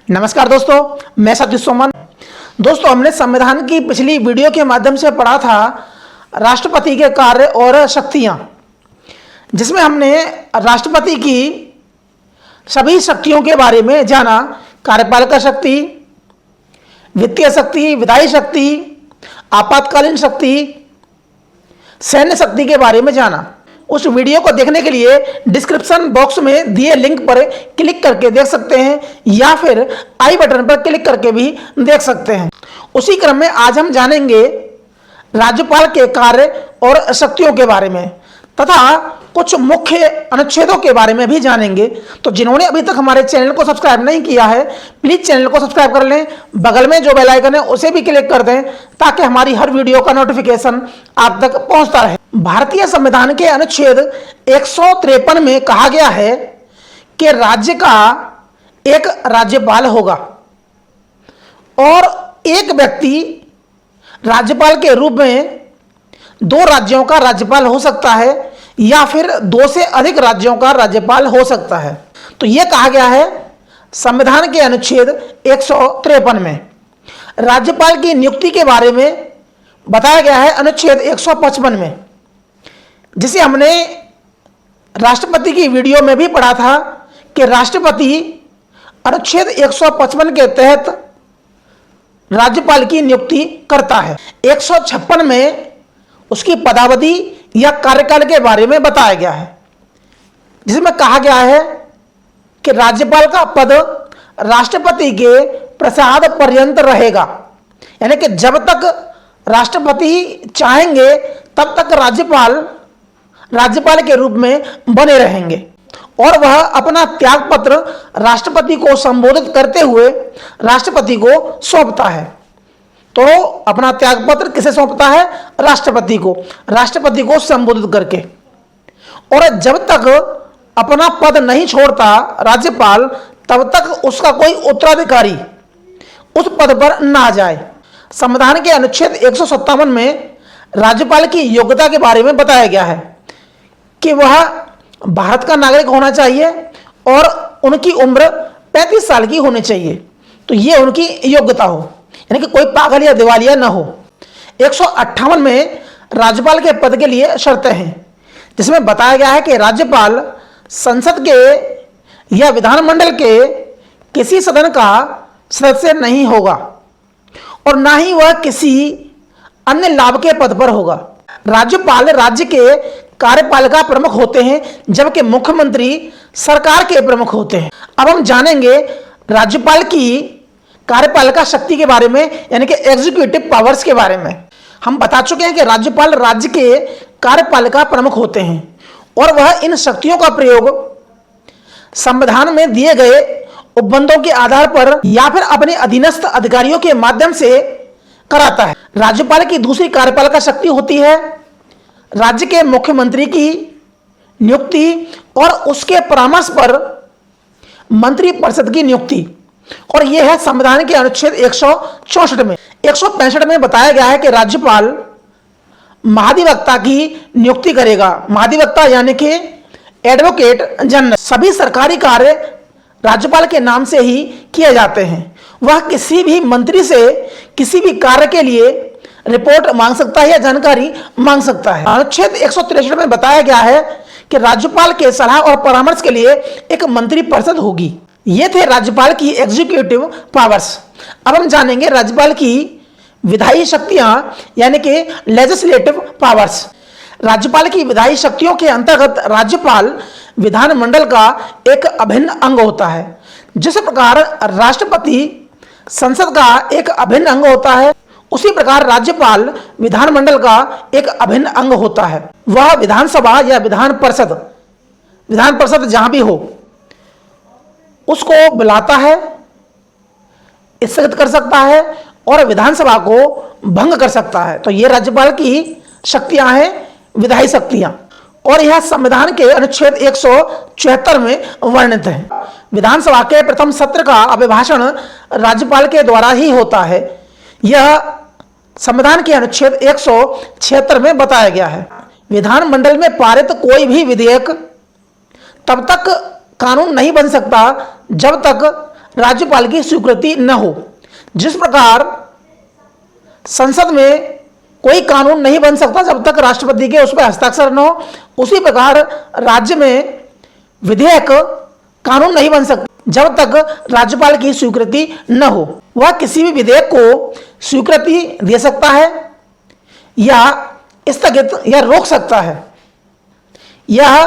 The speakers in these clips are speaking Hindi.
नमस्कार दोस्तों, मैं सतीश सोमन। दोस्तों, हमने संविधान की पिछली वीडियो के माध्यम से पढ़ा था राष्ट्रपति के कार्य और शक्तियां, जिसमें हमने राष्ट्रपति की सभी शक्तियों के बारे में जाना। कार्यपालिका शक्ति, वित्तीय शक्ति, विधायी शक्ति, आपातकालीन शक्ति, सैन्य शक्ति के बारे में जाना। उस वीडियो को देखने के लिए डिस्क्रिप्शन बॉक्स में दिए लिंक पर क्लिक करके देख सकते हैं या फिर आई बटन पर क्लिक करके भी देख सकते हैं। उसी क्रम में आज हम जानेंगे राज्यपाल के कार्य और शक्तियों के बारे में तथा कुछ मुख्य अनुच्छेदों के बारे में भी जानेंगे। तो जिन्होंने अभी तक हमारे चैनल को सब्सक्राइब नहीं किया है, प्लीज चैनल को सब्सक्राइब कर लें। बगल में जो बेल आइकन है उसे भी क्लिक कर दें ताकि हमारी हर वीडियो का नोटिफिकेशन आप तक पहुंचता रहे। भारतीय संविधान के अनुच्छेद 153 में कहा गया है कि राज्य का एक राज्यपाल होगा और एक व्यक्ति राज्यपाल के रूप में 2 राज्यों का राज्यपाल हो सकता है या फिर 2 से अधिक राज्यों का राज्यपाल हो सकता है। तो यह कहा गया है संविधान के अनुच्छेद 153 में। राज्यपाल की नियुक्ति के बारे में बताया गया है अनुच्छेद 155 में, जिसे हमने राष्ट्रपति की वीडियो में भी पढ़ा था कि राष्ट्रपति अनुच्छेद 155 के तहत राज्यपाल की नियुक्ति करता है। 156 में उसकी पदावधि या कार्यकाल के बारे में बताया गया है, जिसमें कहा गया है कि राज्यपाल का पद राष्ट्रपति के प्रसाद पर्यंत रहेगा, यानी कि जब तक राष्ट्रपति चाहेंगे तब तक राज्यपाल के रूप में बने रहेंगे और वह अपना त्यागपत्र राष्ट्रपति को संबोधित करते हुए राष्ट्रपति को सौंपता है। तो अपना त्यागपत्र किसे सौंपता है? राष्ट्रपति को संबोधित करके। और जब तक अपना पद नहीं छोड़ता राज्यपाल, तब तक उसका कोई उत्तराधिकारी उस पद पर ना जाए। संविधान के अनुच्छेद 157 में राज्यपाल की योग्यता के बारे में बताया गया है कि वह भारत का नागरिक होना चाहिए और उनकी उम्र 35 साल की होनी चाहिए। तो ये उनकी योग्यता हो, यानी कि कोई पागल या दिवालिया ना हो। 158 में राज्यपाल के पद के लिए शर्तें हैं, जिसमें बताया गया है कि राज्यपाल संसद के या विधानमंडल के किसी सदन का सदस्य नहीं होगा और ना ही वह किसी अन्य लाभ के पद पर होगा। राज्यपाल राज्य के कार्यपालिका प्रमुख होते हैं, जबकि मुख्यमंत्री सरकार के प्रमुख होते हैं। अब हम जानेंगे राज्यपाल की कार्यपालिका शक्ति के बारे में, यानी कि एग्जीक्यूटिव पावर्स के बारे में। हम बता चुके हैं कि राज्यपाल राज्य के कार्यपालिका प्रमुख होते हैं और वह इन शक्तियों का प्रयोग संविधान में दिए गए उपबंधों के आधार पर या फिर अपने अधीनस्थ अधिकारियों के माध्यम से कराता है। राज्यपाल की दूसरी कार्यपालिका शक्ति होती है राज्य के मुख्यमंत्री की नियुक्ति और उसके परामर्श पर मंत्रिपरिषद की नियुक्ति, और यह है संविधान के अनुच्छेद 164 में। 165 में बताया गया है कि राज्यपाल महाधिवक्ता की नियुक्ति करेगा। महाधिवक्ता यानी कि एडवोकेट जनरल। सभी सरकारी कार्य राज्यपाल के नाम से ही किए जाते हैं। वह किसी भी मंत्री से किसी भी कार्य के लिए रिपोर्ट मांग सकता है या जानकारी मांग सकता है। अनुच्छेद 163 में बताया गया है कि राज्यपाल के सलाह और परामर्श के लिए एक मंत्रिपरिषद होगी। ये थे राज्यपाल की एग्जीक्यूटिव पावर्स। अब हम जानेंगे राज्यपाल की विधायी शक्तियां, यानी कि लेजिस्लेटिव पावर्स। राज्यपाल की विधायी शक्तियों के अंतर्गत राज्यपाल विधानमंडल का एक अभिन्न अंग होता है। जिस प्रकार राष्ट्रपति संसद का एक अभिन्न अंग होता है, उसी प्रकार राज्यपाल विधानमंडल का एक अभिन्न अंग होता है। वह विधानसभा या विधान परिषद जहां भी हो उसको बुलाता है, स्थगित कर सकता है और विधानसभा को भंग कर सकता है। तो ये राज्यपाल की शक्तियां हैं, विधायी शक्तियां, और यह संविधान के अनुच्छेद 174 में वर्णित है। विधानसभा के प्रथम सत्र का अभिभाषण राज्यपाल के द्वारा ही होता है। यह संविधान के अनुच्छेद 176 में बताया गया है। विधानमंडल में पारित कोई भी विधेयक तब तक कानून नहीं बन सकता जब तक राज्यपाल की स्वीकृति न हो। जिस प्रकार संसद में कोई कानून नहीं बन सकता जब तक राष्ट्रपति के उस पर हस्ताक्षर न हो, उसी प्रकार राज्य में विधेयक कानून नहीं बन सकता जब तक राज्यपाल की स्वीकृति न हो। वह किसी भी विधेयक को स्वीकृति दे सकता है या स्थगित या रोक सकता है। यह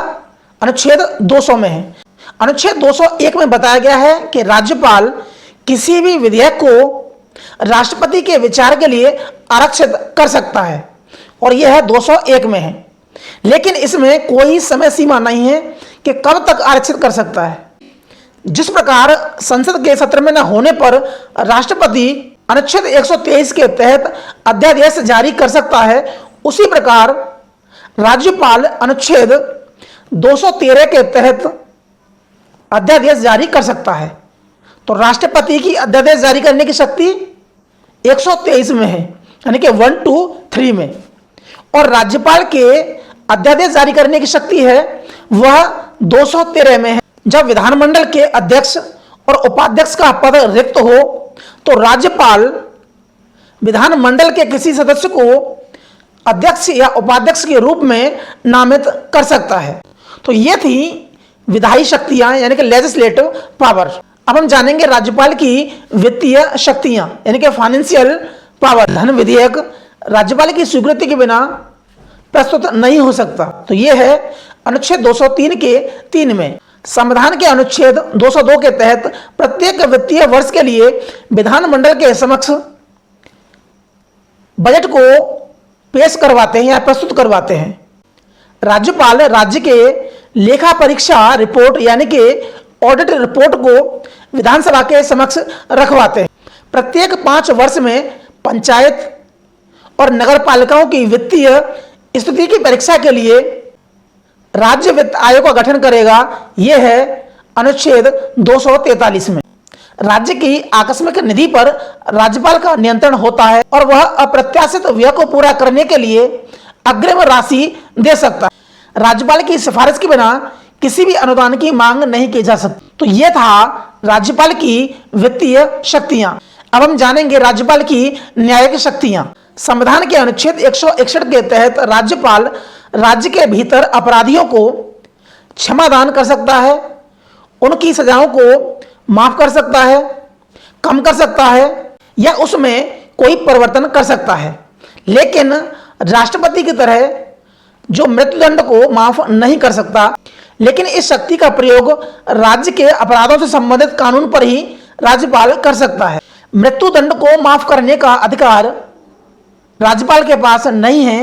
अनुच्छेद 200 में है। अनुच्छेद 201 में बताया गया है कि राज्यपाल किसी भी विधेयक को राष्ट्रपति के विचार के लिए आरक्षित कर सकता है और यह 201 में है। लेकिन इसमें कोई समय सीमा नहीं है कि कब तक आरक्षित कर सकता है। जिस प्रकार संसद के सत्र में न होने पर राष्ट्रपति अनुच्छेद 123 के तहत अध्यादेश जारी कर सकता है, उसी प्रकार राज्यपाल अनुच्छेद 213 के तहत अध्यादेश जारी कर सकता है। तो राष्ट्रपति की अध्यादेश जारी करने की शक्ति 123 में है, यानी कि 1, 2, 3 में, और राज्यपाल के अध्यादेश जारी करने की शक्ति है वह 213 में है। जब विधानमंडल के अध्यक्ष और उपाध्यक्ष का पद रिक्त हो तो राज्यपाल विधानमंडल के किसी सदस्य को अध्यक्ष या उपाध्यक्ष के रूप में नामित कर सकता है। तो ये थी विधायी शक्तियां यानी कि लेजिस्लेटिव पावर। अब हम जानेंगे राज्यपाल की वित्तीय शक्तियां यानी कि फाइनेंशियल पावर। धन विधेयक राज्यपाल की स्वीकृति के बिना प्रस्तुत नहीं हो सकता। तो यह है अनुच्छेद 203 के 3 में। संविधान के अनुच्छेद 202 के तहत प्रत्येक वित्तीय वर्ष के लिए विधानमंडल के समक्ष बजट को पेश करवाते हैं या प्रस्तुत करवाते हैं। राज्यपाल राज्य के लेखा परीक्षा रिपोर्ट यानी कि ऑडिट रिपोर्ट को विधानसभा के समक्ष रखवाते हैं। प्रत्येक 5 वर्ष में पंचायत और नगर पालिकाओं की वित्तीय स्थिति की परीक्षा के लिए राज्य वित्त आयोग का गठन करेगा। यह है अनुच्छेद 243 में। राज्य की आकस्मिक निधि पर राज्यपाल का नियंत्रण होता है और वह अप्रत्याशित व्यय को पूरा करने के लिए अग्रिम राशि दे सकता है। राज्यपाल की सिफारिश के बिना किसी भी अनुदान की मांग नहीं की जा सकती। तो यह था राज्यपाल की वित्तीय शक्तियां। अब हम जानेंगे राज्यपाल की न्यायिक शक्तियां। संविधान के अनुच्छेद 161 के तहत राज्यपाल राज्य के भीतर अपराधियों को क्षमादान कर सकता है, उनकी सजाओं को माफ कर सकता है, कम कर सकता है या उसमें कोई परिवर्तन कर सकता है। लेकिन राष्ट्रपति की तरह जो मृत्युदंड को माफ नहीं कर सकता। लेकिन इस शक्ति का प्रयोग राज्य के अपराधों से संबंधित कानून पर ही राज्यपाल कर सकता है। मृत्युदंड को माफ करने का अधिकार राज्यपाल के पास नहीं है,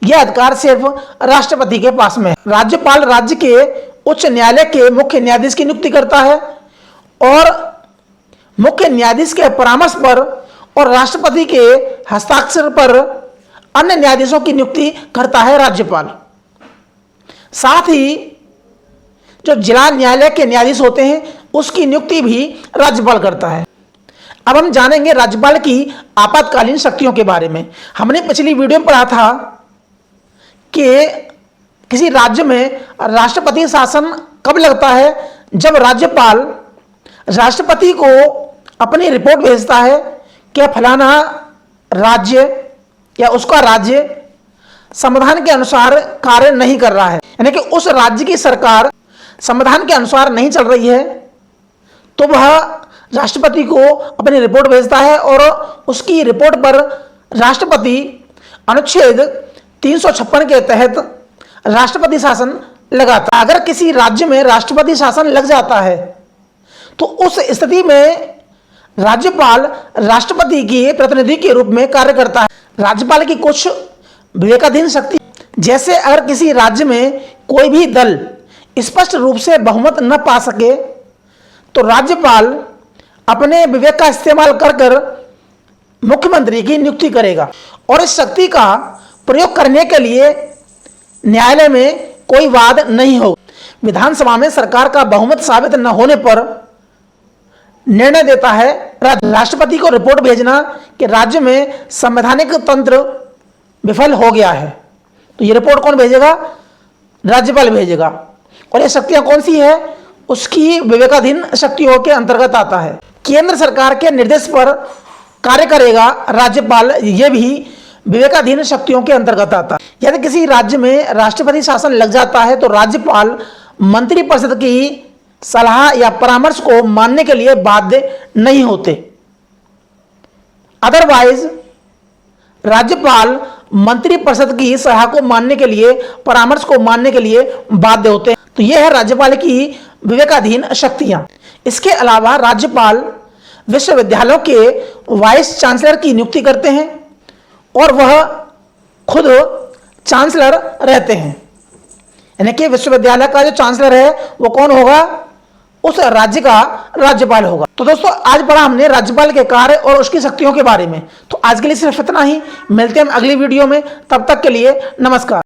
यह अधिकार सिर्फ राष्ट्रपति के पास में है। राज्यपाल राज्य के उच्च न्यायालय के मुख्य न्यायाधीश की नियुक्ति करता है और मुख्य न्यायाधीश के परामर्श पर और राष्ट्रपति के हस्ताक्षर पर अन्य न्यायाधीशों की नियुक्ति करता है राज्यपाल। साथ ही जो जिला न्यायालय के न्यायाधीश होते हैं उसकी नियुक्ति भी राज्यपाल करता है। अब हम जानेंगे राज्यपाल की आपातकालीन शक्तियों के बारे में। हमने पिछली वीडियो में पढ़ा था कि किसी राज्य में राष्ट्रपति शासन कब लगता है, जब राज्यपाल राष्ट्रपति को अपनी रिपोर्ट भेजता है कि फलाना राज्य या उसका राज्य संविधान के अनुसार कार्य नहीं कर रहा है, यानी कि उस राज्य की सरकार संविधान के अनुसार नहीं चल रही है, तो वह राष्ट्रपति को अपनी रिपोर्ट भेजता है और उसकी रिपोर्ट पर राष्ट्रपति अनुच्छेद 356 के तहत राष्ट्रपति शासन लगाता है। अगर किसी राज्य में राष्ट्रपति शासन लग जाता है तो उस स्थिति में राज्यपाल राष्ट्रपति के प्रतिनिधि के रूप में कार्य करता है। राज्यपाल की कुछ विवेकाधीन शक्ति, जैसे अगर किसी राज्य में कोई भी दल स्पष्ट रूप से बहुमत न पा सके तो राज्यपाल अपने विवेक का इस्तेमाल कर मुख्यमंत्री की नियुक्ति करेगा और इस शक्ति का प्रयोग करने के लिए न्यायालय में कोई वाद नहीं होगा। विधानसभा में सरकार का बहुमत साबित न होने पर निर्णय देता है राष्ट्रपति को रिपोर्ट भेजना कि राज्य में संवैधानिक तंत्र विफल हो गया है। तो ये रिपोर्ट कौन भेजेगा? राज्यपाल भेजेगा। और ये शक्तियां कौन सी है? उसकी विवेकाधीन शक्तियों के अंतर्गत आता है। केंद्र सरकार के निर्देश पर कार्य करेगा राज्यपाल, ये भी विवेकाधीन शक्तियों के अंतर्गत आता है। यदि किसी राज्य में राष्ट्रपति शासन लग जाता है तो राज्यपाल मंत्रिपरिषद की सलाह या परामर्श को मानने के लिए बाध्य नहीं होते। अदरवाइज राज्यपाल मंत्रिपरिषद की सलाह को मानने के लिए, परामर्श को मानने के लिए बाध्य होते हैं। तो यह है राज्यपाल की विवेकाधीन शक्तियां। इसके अलावा राज्यपाल विश्वविद्यालयों के वाइस चांसलर की नियुक्ति करते हैं और वह खुद चांसलर रहते हैं। यानी कि विश्वविद्यालय का जो चांसलर है वो कौन होगा? उस राज्य का राज्यपाल होगा। तो दोस्तों आज पढ़ा हमने राज्यपाल के कार्य और उसकी शक्तियों के बारे में। तो आज के लिए सिर्फ इतना ही, मिलते हैं हम अगली वीडियो में, तब तक के लिए नमस्कार।